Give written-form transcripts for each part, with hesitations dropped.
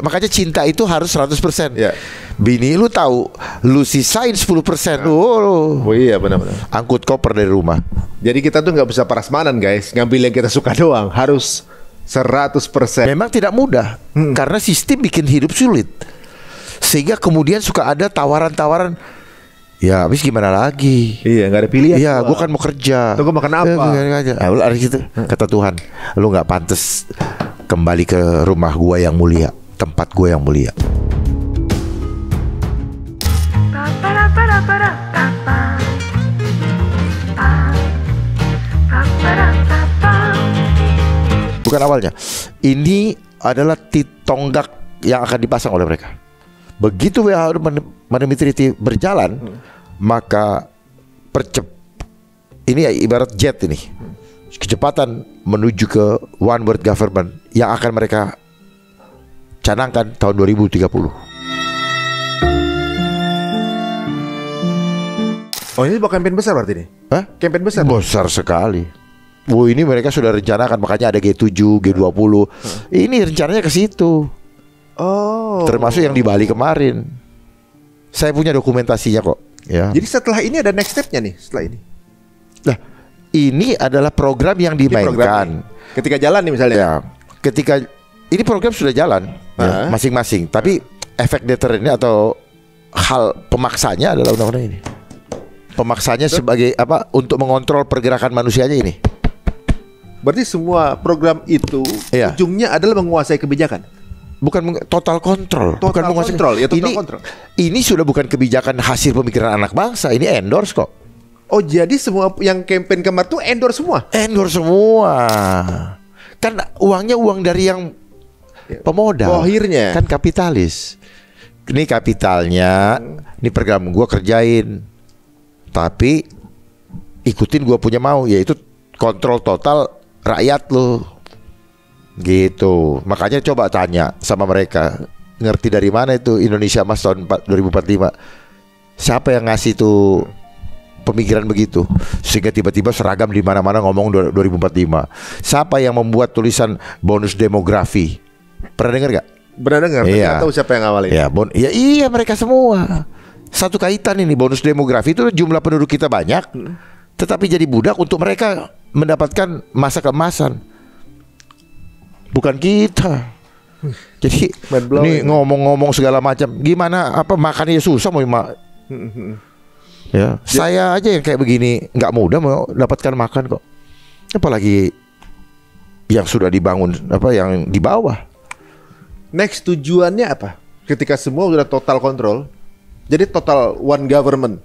makanya cinta itu harus 100%. Ya. Bini lu tahu, lu sisain 10%. Oh iya benar-benar. Angkut koper dari rumah. Jadi kita tuh nggak bisa prasmanan guys, ngambil yang kita suka doang, harus 100%. Memang tidak mudah, karena sistem bikin hidup sulit. Sehingga kemudian suka ada tawaran-tawaran. Ya habis gimana lagi? Iya nggak ada pilihan. Iya, gue kan mau kerja. Tuh gue makan apa? Lu ada gitu. Kata Tuhan, lu nggak pantas kembali ke rumah gue yang mulia, tempat gue yang mulia. Bukan awalnya. Ini adalah tonggak yang akan dipasang oleh mereka. Begitu WHO Treaty berjalan, maka ini ibarat jet ini. Kecepatan menuju ke one world government yang akan mereka canangkan tahun 2030. Oh ini bukan campaign besar berarti nih? Hah? Campaign besar? Besar sekali. Ini mereka sudah rencanakan, makanya ada G7, G20. Ini rencananya ke situ. Oh. Termasuk yang di Bali kemarin. Saya punya dokumentasinya kok. Ya. Jadi setelah ini ada next step-nya nih setelah ini. Nah, ini adalah program yang dimainkan. Ketika jalan nih misalnya. Ya, ketika ini program sudah jalan ya, masing-masing. Tapi efek deterennya atau hal pemaksanya adalah undang-undang ini. Pemaksanya sebagai apa? Untuk mengontrol pergerakan manusianya ini. Berarti semua program itu ujungnya adalah menguasai kebijakan. Bukan total kontrol. Total kontrol, ya total kontrol. Ini sudah bukan kebijakan hasil pemikiran anak bangsa. Ini endorse kok. Oh jadi semua yang campaign kemarin tuh endorse semua? Endorse semua. Kan uangnya uang dari yang pemodal. Bohirnya. Kan kapitalis. Ini kapitalnya. Ini program gue kerjain. Tapi ikutin gue punya mau. Yaitu kontrol total rakyat lo. Gitu. Makanya coba tanya sama mereka, ngerti dari mana itu Indonesia Emas tahun 2045? Siapa yang ngasih tuh pemikiran begitu sehingga tiba-tiba seragam di mana-mana ngomong 2045? Siapa yang membuat tulisan bonus demografi? Pernah dengar gak? Pernah dengar. Iya. Tahu siapa yang awalin? Ya, iya mereka semua. Satu kaitan ini bonus demografi itu jumlah penduduk kita banyak, tetapi jadi budak untuk mereka mendapatkan masa keemasan. Bukan kita. Jadi ini ngomong-ngomong segala macam. Gimana apa makannya susah mau ya. Saya aja yang kayak begini nggak mudah mau dapatkan makan kok. Apalagi yang sudah dibangun apa yang di bawah. Next tujuannya apa? Ketika semua sudah total kontrol. Jadi total one government.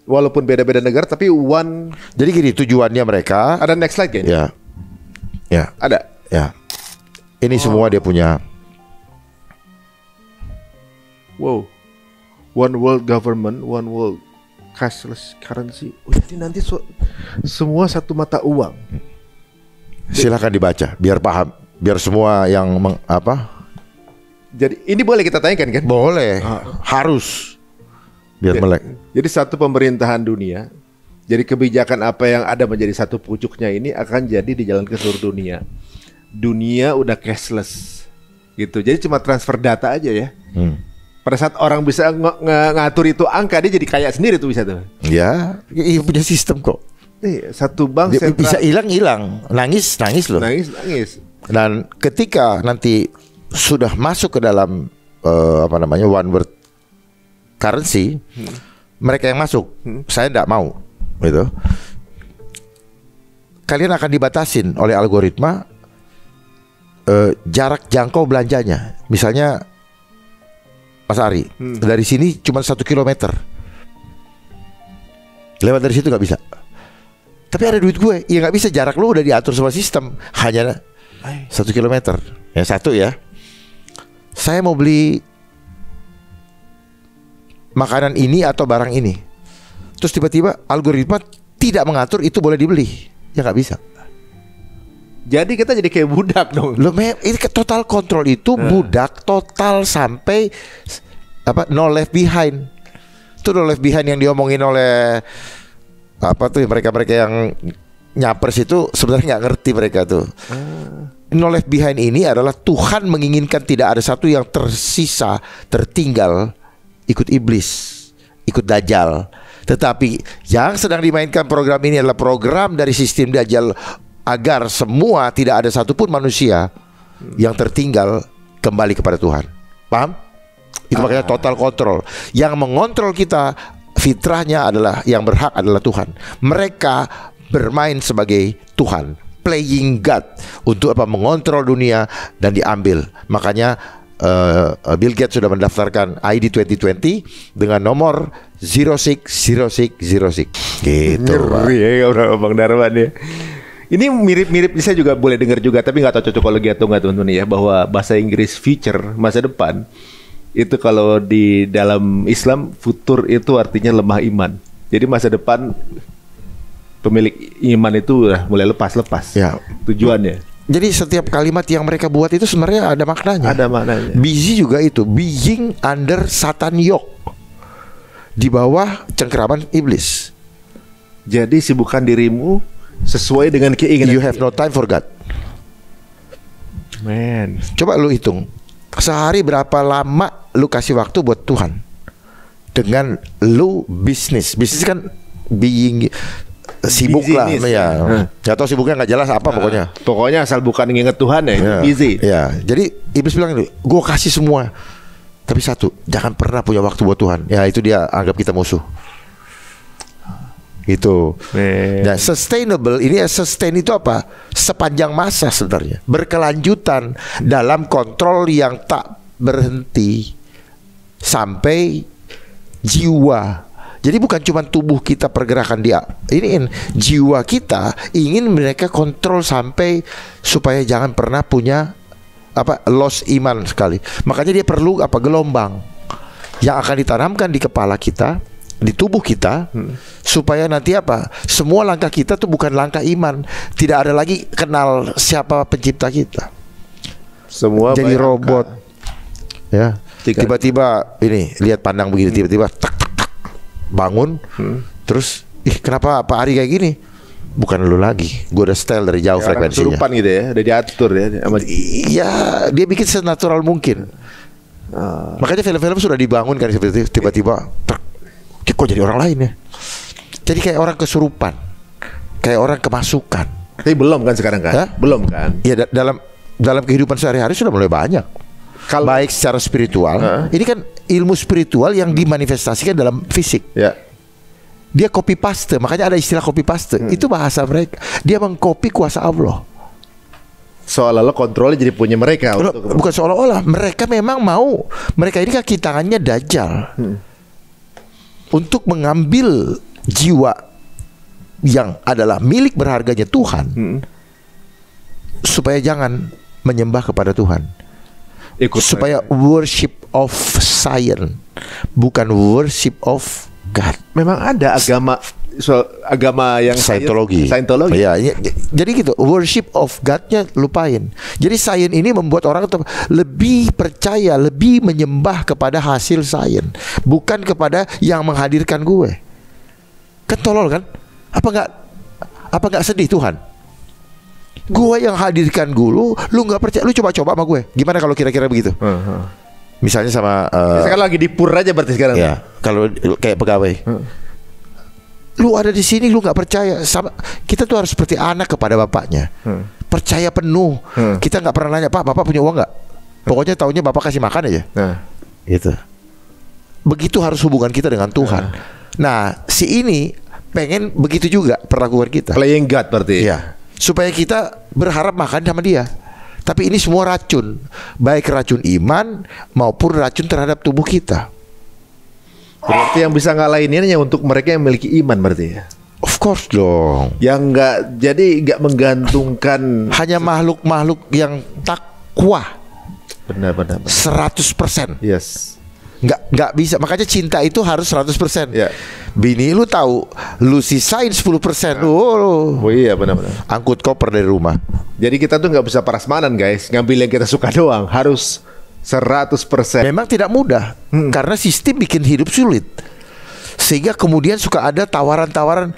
Walaupun beda-beda negara tapi one. Jadi gini tujuannya mereka. Ada next slide kan? Ya. Ya. Ada. Ya. Ini semua dia punya. Wow. One world government, one world cashless currency. Jadi nanti semua satu mata uang. Silakan dibaca biar paham, biar semua yang apa? Jadi ini boleh kita tanyakan kan? Boleh. Harus. Biar melek. Jadi satu pemerintahan dunia. Jadi kebijakan apa yang ada menjadi satu pucuknya ini akan jadi dijalankan ke seluruh dunia. Dunia udah cashless gitu. Jadi cuma transfer data aja ya. Pada saat orang bisa ngatur itu angka, dia jadi kaya sendiri tuh bisa tuh. Ya, punya sistem kok. Satu bank sentral bisa hilang, nangis loh. Nangis. Dan ketika nanti sudah masuk ke dalam one world currency, mereka yang masuk, saya tidak mau, gitu. Kalian akan dibatasin oleh algoritma. Jarak jangkau belanjanya. Misalnya Mas Ari, dari sini cuma 1 kilometer. Lewat dari situ gak bisa. Tapi ada duit gue. Ya gak bisa, jarak lu udah diatur sama sistem. Hanya 1 kilometer. Yang satu ya, saya mau beli makanan ini atau barang ini, terus tiba-tiba algoritma tidak mengatur itu boleh dibeli. Ya gak bisa. Jadi kita jadi kayak budak dong. Loh, ini total kontrol itu budak total sampai apa no left behind. Itu no left behind yang diomongin oleh apa tuh mereka yang nyapers itu sebenarnya nggak ngerti mereka tuh. no left behind ini adalah Tuhan menginginkan tidak ada satu yang tersisa, tertinggal ikut iblis, ikut Dajjal. Tetapi yang sedang dimainkan program ini adalah program dari sistem Dajjal agar semua, tidak ada satupun manusia yang tertinggal kembali kepada Tuhan. Paham? Itu makanya total kontrol. Yang mengontrol kita fitrahnya adalah, yang berhak adalah Tuhan. Mereka bermain sebagai Tuhan, playing God, untuk apa? Mengontrol dunia dan diambil. Makanya Bill Gates sudah mendaftarkan ID 2020 dengan nomor 060606 gitu. Ngeri ya Bang Darman ya. Ini mirip-mirip, saya juga boleh dengar juga, tapi nggak tahu cocokologi atau nggak teman-teman ya, bahwa bahasa Inggris future, masa depan, itu kalau di dalam Islam futur itu artinya lemah iman. Jadi masa depan pemilik iman itu udah mulai lepas-lepas Ya. tujuannya. Jadi setiap kalimat yang mereka buat itu sebenarnya ada maknanya. Ada maknanya. Busy juga itu, being under Satan yoke, di bawah cengkeraman iblis. Jadi sibukkan dirimu sesuai dengan keinginan. You have no time for God. Man. Coba lu hitung, sehari berapa lama lu kasih waktu buat Tuhan dengan lu bisnis. Bisnis kan being sibuk lah ya. Gak tau sibuknya nggak jelas apa pokoknya. Pokoknya asal bukan nginget Tuhan ya, Ya, easy. ya. Jadi iblis bilang ini, gue kasih semua, tapi satu, jangan pernah punya waktu buat Tuhan. Ya itu dia anggap kita musuh. Gitu. Nah, sustainable ini, sustain itu apa? Sepanjang masa sebenarnya, berkelanjutan dalam kontrol yang tak berhenti sampai jiwa. Jadi bukan cuma tubuh kita pergerakan dia, ini jiwa kita ingin mereka kontrol sampai supaya jangan pernah punya apa, loss iman sekali. Makanya dia perlu apa, gelombang yang akan ditanamkan di kepala kita, di tubuh kita, supaya nanti apa, semua langkah kita tuh bukan langkah iman. Tidak ada lagi kenal siapa pencipta kita. Semua Jadi bayangkan. robot. Ya. Tiba-tiba ini lihat pandang begini, tiba-tiba tak tak tak bangun. Terus kenapa Pak Ari kayak gini? Bukan lu lagi. Gue udah style dari jauh Orang frekuensinya. kesurupan gitu ya, udah diatur ya sama Iya, dia bikin senatural mungkin. Makanya film-film sudah dibangun kan seperti itu. Tiba-tiba kok jadi orang lain ya. Jadi kayak orang kesurupan, kayak orang kemasukan. Tapi belum kan sekarang kan? Hah? Belum kan? Ya dalam kehidupan sehari-hari sudah mulai banyak. Kalau Baik secara spiritual, ini kan ilmu spiritual yang dimanifestasikan dalam fisik. ya, Dia copy paste, makanya ada istilah copy paste. Itu bahasa mereka. Dia mengcopy kuasa Allah. seolah-olah kontrolnya jadi punya mereka. Untuk Bukan seolah-olah, mereka memang mau. Mereka ini kaki tangannya Dajjal untuk mengambil jiwa yang adalah milik berharganya Tuhan, supaya jangan menyembah kepada Tuhan, supaya worship of science, bukan worship of God. memang ada agama yang Scientology. Scientology. Ya, jadi gitu, worship of God-nya lupain. Jadi sains ini membuat orang tuh lebih percaya, lebih menyembah kepada hasil sains, bukan kepada yang menghadirkan gue. Kan tolol kan? Apa nggak sedih Tuhan? Gue yang hadirkan lu nggak percaya, lu coba-coba sama gue. Gimana kalau kira-kira begitu? Misalnya sama Sekarang lagi di pur aja berarti sekarang. ya, kalau kayak pegawai. Lu ada di sini, lu nggak percaya sama kita tuh harus seperti anak kepada bapaknya, percaya penuh. Kita nggak pernah nanya, Pak, bapak punya uang nggak? Pokoknya taunya bapak kasih makan aja. Gitu. Begitu harus hubungan kita dengan Tuhan. Nah, si ini pengen begitu juga perlakuan kita. Playing God berarti. Iya. Supaya kita berharap makan sama dia. Tapi ini semua racun, baik racun iman maupun racun terhadap tubuh kita. Berarti yang bisa ngalahin ini hanya untuk mereka yang memiliki iman berarti ya. Of course dong. Yang nggak menggantungkan Hanya makhluk-makhluk yang takwa benar. 100%. Yes. Nggak bisa. Makanya cinta itu harus 100%. Ya. Bini lu tahu, lu sisain 10%. Oh iya benar. Angkut koper dari rumah. Jadi kita tuh nggak bisa prasmanan guys, ngambil yang kita suka doang, harus 100%. Memang tidak mudah karena sistem bikin hidup sulit. Sehingga kemudian suka ada tawaran-tawaran,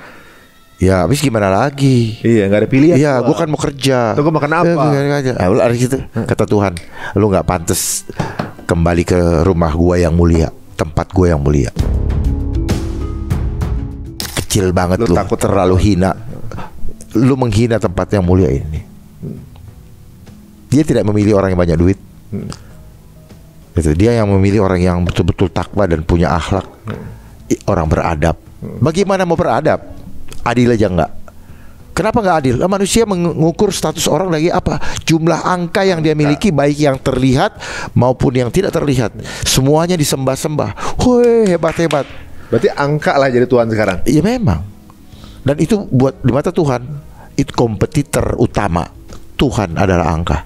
Ya habis gimana lagi? Iya, nggak ada pilihan. Iya, gue kan mau kerja. Tuh gue makan apa? Ada gitu. Kata Tuhan, lu nggak pantas kembali ke rumah gue yang mulia, tempat gue yang mulia. Kecil banget lu takut terlalu hina. Lu menghina tempat yang mulia ini. Dia tidak memilih orang yang banyak duit. Itu dia yang memilih orang yang betul-betul takwa dan punya akhlak, orang beradab. Bagaimana mau beradab? Adil aja enggak. Kenapa nggak adil? Manusia mengukur status orang lagi apa? Jumlah angka yang dia miliki, baik yang terlihat maupun yang tidak terlihat. Semuanya disembah-sembah. Woi, hebat-hebat. Berarti angka lah jadi Tuhan sekarang. Iya memang. Dan itu buat di mata Tuhan, itu kompetitor utama. Tuhan adalah angka.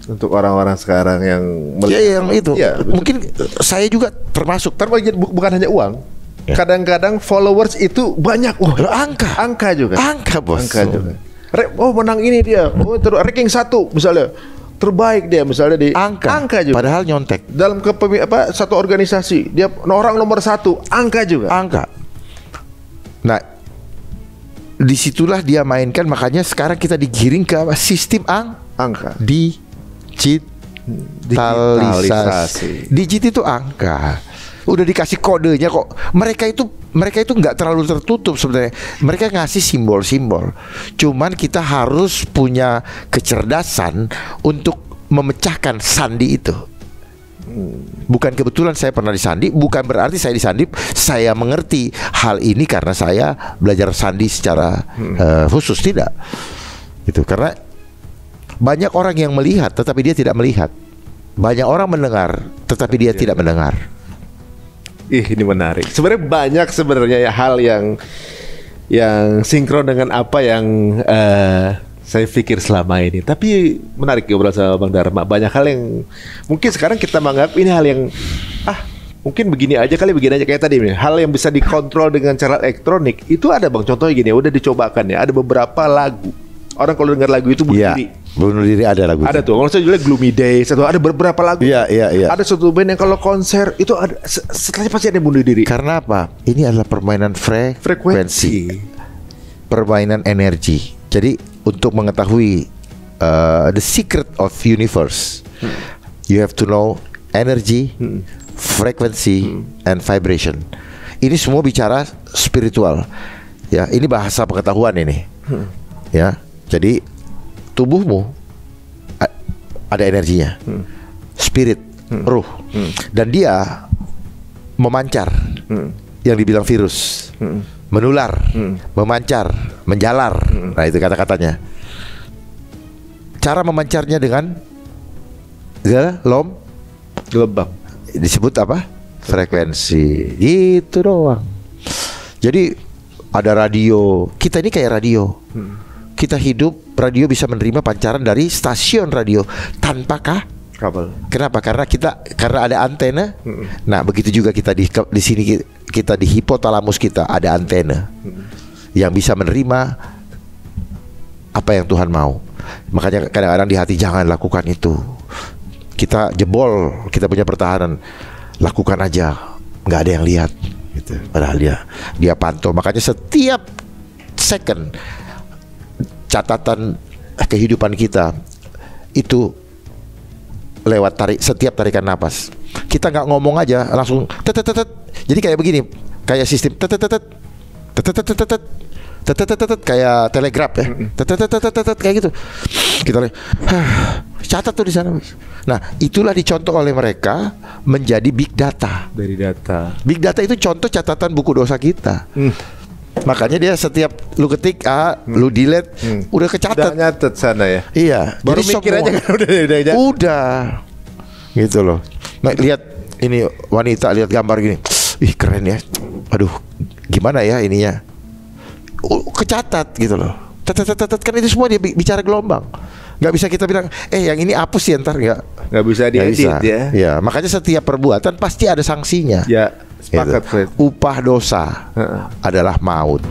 Untuk orang-orang sekarang yang ya, yang itu ya, mungkin saya juga termasuk. Bukan hanya uang. Ya. Kadang-kadang followers itu banyak. Angka juga. Angka bos. Angka juga. Menang ini dia. Ranking 1 misalnya. Terbaik dia misalnya di angka juga. Padahal nyontek. Dalam satu organisasi dia orang nomor 1, angka juga. Angka. Nah, disitulah dia mainkan. Makanya sekarang kita digiring ke sistem angka. Digitalisasi. Digit itu angka. Udah dikasih kodenya kok. Mereka itu nggak terlalu tertutup sebenarnya. Mereka ngasih simbol-simbol. Cuman kita harus punya kecerdasan untuk memecahkan sandi itu. Bukan kebetulan saya pernah disandi, bukan berarti saya disandi. Saya mengerti hal ini karena saya belajar sandi secara khusus, tidak. Gitu. Karena banyak orang yang melihat tetapi dia tidak melihat. Banyak orang mendengar tetapi dia tidak mendengar. Ini menarik. Sebenarnya banyak ya hal yang sinkron dengan apa yang saya pikir selama ini. Tapi menarik ya ngobrol sama Bang Dharma. Banyak hal yang mungkin sekarang kita menganggap ini hal yang mungkin begini aja kayak tadi nih. Hal yang bisa dikontrol dengan cara elektronik itu ada Bang. Contohnya gini, udah dicobakan ya. Ada beberapa lagu. Orang kalau dengar lagu itu bunuh diri. Bunuh diri ada lagu. Ada tuh. Kalau saya juga Gloomy Days, ada beberapa lagu. Iya. Ada satu band yang kalau konser itu ada setelahnya pasti ada yang bunuh diri. Karena apa? Ini adalah permainan frekuensi. Permainan energi. Jadi untuk mengetahui the secret of universe, you have to know energy, frequency, and vibration. Ini semua bicara spiritual. Ya, ini bahasa pengetahuan ini. Ya. Jadi tubuhmu ada energinya, spirit, ruh, dan dia memancar, yang dibilang virus, menular, memancar, menjalar. Nah itu kata-katanya. Cara memancarnya dengan gelombang. Disebut apa? Frekuensi. Gitu doang. Jadi ada radio. Kita ini kayak radio. Kita hidup, radio bisa menerima pancaran dari stasiun radio tanpa kabel. Kenapa? Karena ada antena. Nah, begitu juga kita di sini kita di hipotalamus kita ada antena yang bisa menerima apa yang Tuhan mau. Makanya kadang-kadang di hati jangan lakukan itu. Kita jebol, kita punya pertahanan. Lakukan aja, nggak ada yang lihat. Gitu. Padahal dia pantau. Makanya setiap second catatan kehidupan kita itu lewat setiap tarikan napas. Kita nggak ngomong aja langsung tetetetet. Jadi kayak begini, kayak sistem tetetetet, tetetetet, tetetetet, kayak telegraf ya, tetetetet kayak gitu. Kita catat tuh di sana. Nah, itulah dicontoh oleh mereka menjadi big data. Dari data. Big data itu contoh catatan buku dosa kita. Makanya dia setiap lu ketik lu delete, udah kecatat. Udah nyatet sana ya. Iya. Baru jadi mikir aja kan udah. Gitu loh. Nah, lihat ini wanita, lihat gambar gini. Ih, keren ya. Aduh, gimana ya ininya? Kecatat gitu loh. Tetetetet kan itu semua dia bicara gelombang. Nggak bisa kita bilang, yang ini hapus ya ntar nggak bisa diedit ya. Ya, makanya setiap perbuatan pasti ada sanksinya. Ya. Sepakat, gitu. Upah dosa adalah maut.